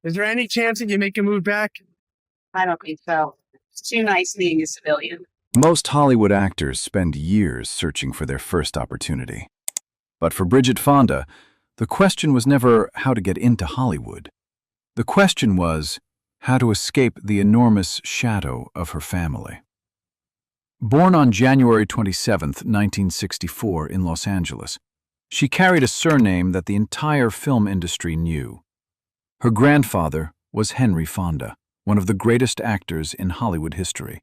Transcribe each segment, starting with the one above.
Is there any chance that you make a move back? I don't think so. It's too nice being a civilian. Most Hollywood actors spend years searching for their first opportunity. But for Bridget Fonda, the question was never how to get into Hollywood. The question was how to escape the enormous shadow of her family. Born on January 27, 1964, in Los Angeles, she carried a surname that the entire film industry knew. Her grandfather was Henry Fonda, one of the greatest actors in Hollywood history.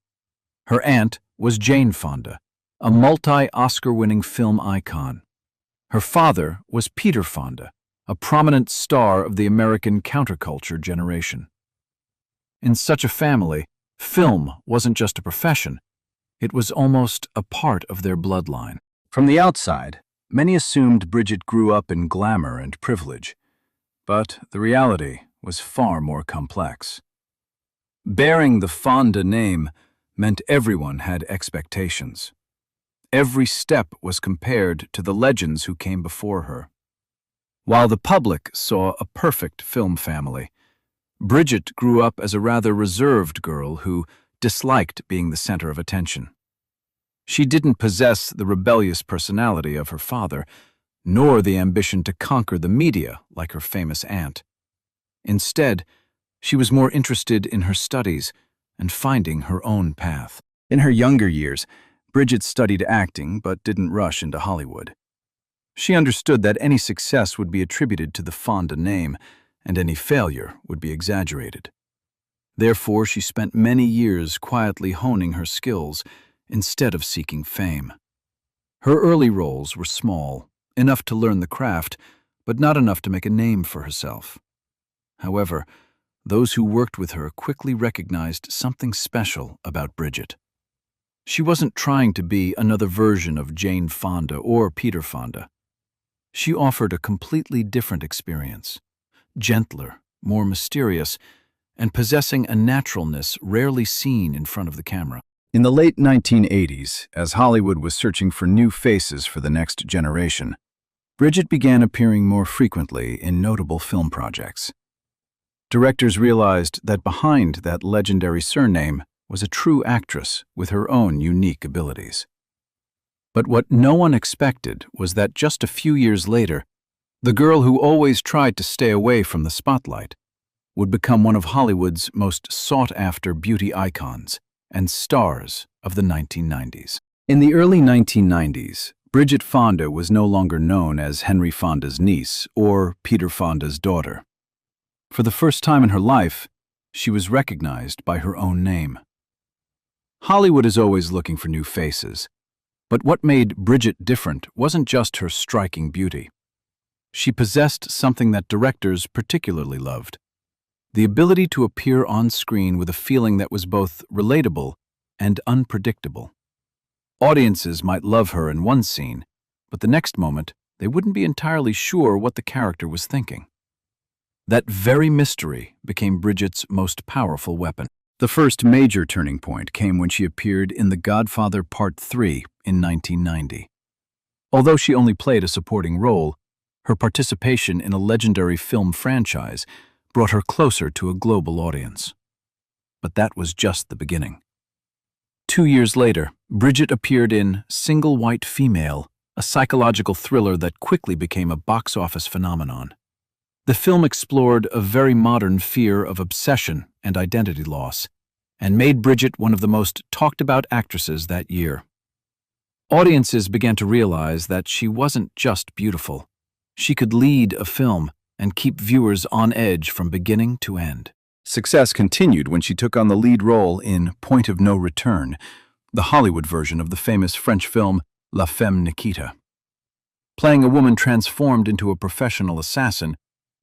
Her aunt was Jane Fonda, a multi-Oscar-winning film icon. Her father was Peter Fonda, a prominent star of the American counterculture generation. In such a family, film wasn't just a profession, it was almost a part of their bloodline. From the outside, many assumed Bridget grew up in glamour and privilege, but the reality was far more complex. Bearing the Fonda name meant everyone had expectations. Every step was compared to the legends who came before her. While the public saw a perfect film family, Bridget grew up as a rather reserved girl who disliked being the center of attention. She didn't possess the rebellious personality of her father, nor the ambition to conquer the media like her famous aunt. Instead, she was more interested in her studies and finding her own path. In her younger years, Bridget studied acting but didn't rush into Hollywood. She understood that any success would be attributed to the Fonda name, and any failure would be exaggerated. Therefore, she spent many years quietly honing her skills instead of seeking fame. Her early roles were small, enough to learn the craft, but not enough to make a name for herself. However, those who worked with her quickly recognized something special about Bridget. She wasn't trying to be another version of Jane Fonda or Peter Fonda. She offered a completely different experience, gentler, more mysterious, and possessing a naturalness rarely seen in front of the camera. In the late 1980s, as Hollywood was searching for new faces for the next generation, Bridget began appearing more frequently in notable film projects. Directors realized that behind that legendary surname was a true actress with her own unique abilities. But what no one expected was that just a few years later, the girl who always tried to stay away from the spotlight would become one of Hollywood's most sought-after beauty icons and stars of the 1990s. In the early 1990s, Bridget Fonda was no longer known as Henry Fonda's niece or Peter Fonda's daughter. For the first time in her life, she was recognized by her own name. Hollywood is always looking for new faces, but what made Bridget different wasn't just her striking beauty. She possessed something that directors particularly loved: the ability to appear on screen with a feeling that was both relatable and unpredictable. Audiences might love her in one scene, but the next moment, they wouldn't be entirely sure what the character was thinking. That very mystery became Bridget's most powerful weapon. The first major turning point came when she appeared in The Godfather Part III in 1990. Although she only played a supporting role, her participation in a legendary film franchise brought her closer to a global audience. But that was just the beginning. 2 years later, Bridget appeared in Single White Female, a psychological thriller that quickly became a box office phenomenon. The film explored a very modern fear of obsession and identity loss, and made Bridget one of the most talked-about actresses that year. Audiences began to realize that she wasn't just beautiful. She could lead a film and keep viewers on edge from beginning to end. Success continued when she took on the lead role in Point of No Return, the Hollywood version of the famous French film La Femme Nikita. Playing a woman transformed into a professional assassin,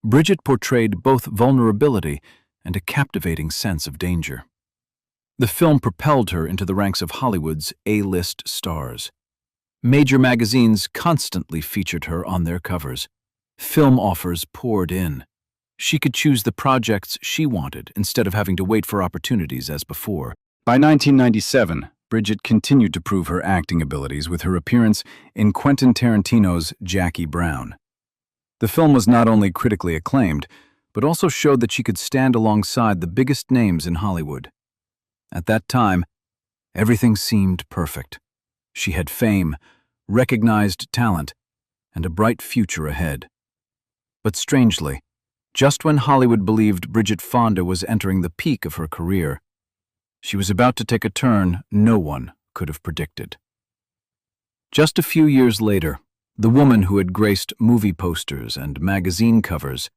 Bridget portrayed both vulnerability and a captivating sense of danger. The film propelled her into the ranks of Hollywood's A-list stars. Major magazines constantly featured her on their covers. Film offers poured in. She could choose the projects she wanted instead of having to wait for opportunities as before. By 1997, Bridget continued to prove her acting abilities with her appearance in Quentin Tarantino's Jackie Brown. The film was not only critically acclaimed, but also showed that she could stand alongside the biggest names in Hollywood. At that time, everything seemed perfect. She had fame, recognized talent, and a bright future ahead. But strangely, just when Hollywood believed Bridget Fonda was entering the peak of her career, she was about to take a turn no one could have predicted. Just a few years later, the woman who had graced movie posters and magazine covers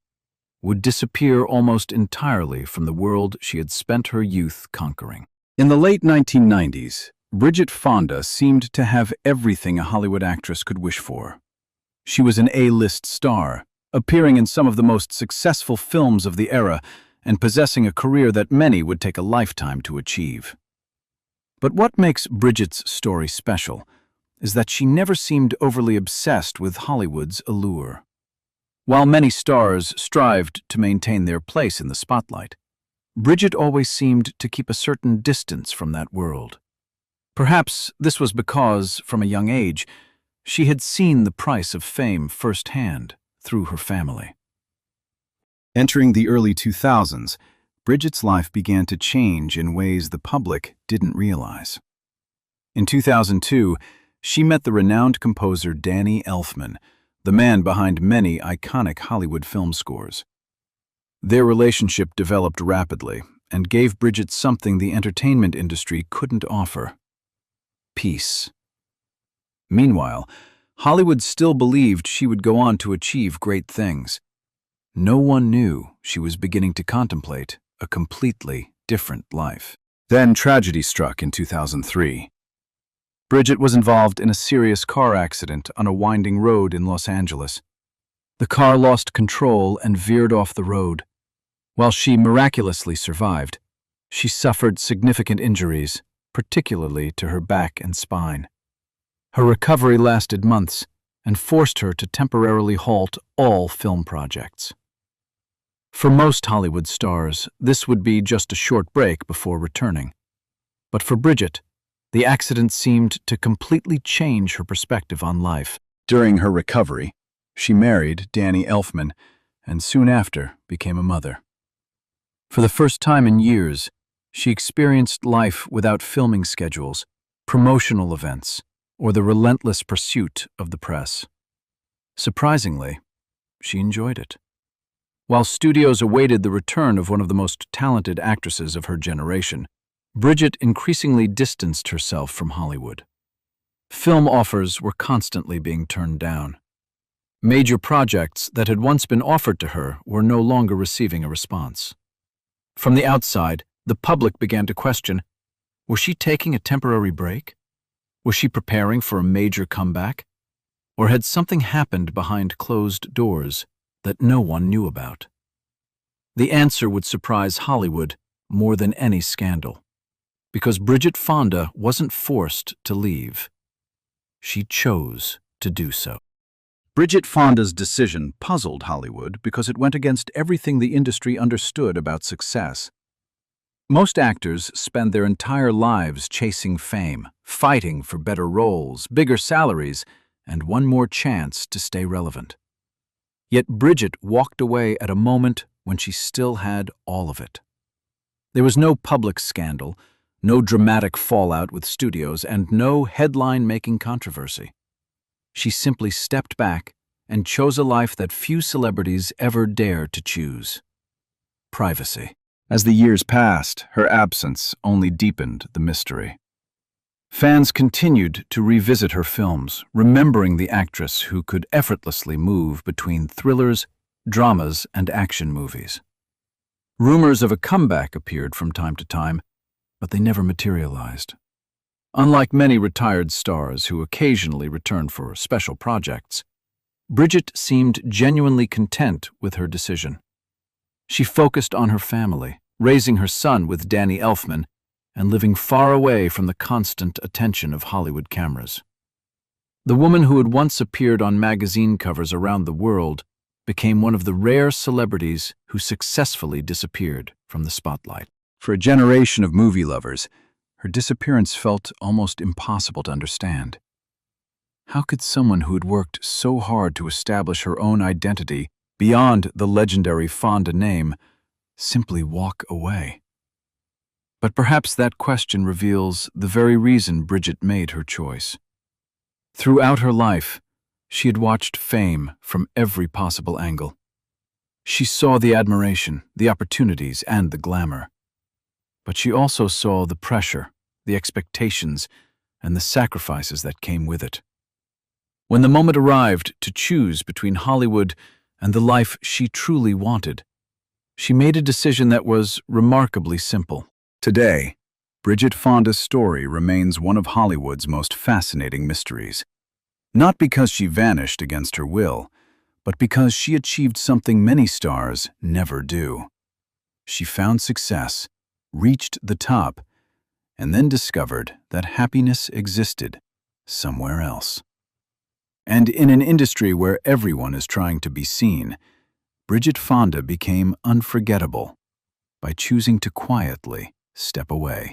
would disappear almost entirely from the world she had spent her youth conquering. In the late 1990s, Bridget Fonda seemed to have everything a Hollywood actress could wish for. She was an A-list star, appearing in some of the most successful films of the era and possessing a career that many would take a lifetime to achieve. But what makes Bridget's story special is that she never seemed overly obsessed with Hollywood's allure. While many stars strived to maintain their place in the spotlight, Bridget always seemed to keep a certain distance from that world. Perhaps this was because, from a young age, she had seen the price of fame firsthand through her family. Entering the early 2000s, Bridget's life began to change in ways the public didn't realize. In 2002, she met the renowned composer Danny Elfman, the man behind many iconic Hollywood film scores. Their relationship developed rapidly and gave Bridget something the entertainment industry couldn't offer: peace. Meanwhile, Hollywood still believed she would go on to achieve great things. No one knew she was beginning to contemplate a completely different life. Then tragedy struck in 2003. Bridget was involved in a serious car accident on a winding road in Los Angeles. The car lost control and veered off the road. While she miraculously survived, she suffered significant injuries, particularly to her back and spine. Her recovery lasted months and forced her to temporarily halt all film projects. For most Hollywood stars, this would be just a short break before returning. But for Bridget, the accident seemed to completely change her perspective on life. During her recovery, she married Danny Elfman and soon after became a mother. For the first time in years, she experienced life without filming schedules, promotional events, or the relentless pursuit of the press. Surprisingly, she enjoyed it. While studios awaited the return of one of the most talented actresses of her generation, Bridget increasingly distanced herself from Hollywood. Film offers were constantly being turned down. Major projects that had once been offered to her were no longer receiving a response. From the outside, the public began to question, was she taking a temporary break? Was she preparing for a major comeback? Or had something happened behind closed doors that no one knew about? The answer would surprise Hollywood more than any scandal, because Bridget Fonda wasn't forced to leave. She chose to do so. Bridget Fonda's decision puzzled Hollywood because it went against everything the industry understood about success. Most actors spend their entire lives chasing fame, fighting for better roles, bigger salaries, and one more chance to stay relevant. Yet Bridget walked away at a moment when she still had all of it. There was no public scandal, no dramatic fallout with studios, and no headline-making controversy. She simply stepped back and chose a life that few celebrities ever dared to choose: privacy. As the years passed, her absence only deepened the mystery. Fans continued to revisit her films, remembering the actress who could effortlessly move between thrillers, dramas, and action movies. Rumors of a comeback appeared from time to time, but they never materialized. Unlike many retired stars who occasionally return for special projects, Bridget seemed genuinely content with her decision. She focused on her family, raising her son with Danny Elfman, and living far away from the constant attention of Hollywood cameras. The woman who had once appeared on magazine covers around the world became one of the rare celebrities who successfully disappeared from the spotlight. For a generation of movie lovers, her disappearance felt almost impossible to understand. How could someone who had worked so hard to establish her own identity beyond the legendary Fonda name, simply walk away? But perhaps that question reveals the very reason Bridget made her choice. Throughout her life, she had watched fame from every possible angle. She saw the admiration, the opportunities, and the glamour. But she also saw the pressure, the expectations, and the sacrifices that came with it. When the moment arrived to choose between Hollywood and the life she truly wanted, she made a decision that was remarkably simple. Today, Bridget Fonda's story remains one of Hollywood's most fascinating mysteries. Not because she vanished against her will, but because she achieved something many stars never do. She found success, reached the top, and then discovered that happiness existed somewhere else. And in an industry where everyone is trying to be seen, Bridget Fonda became unforgettable by choosing to quietly step away.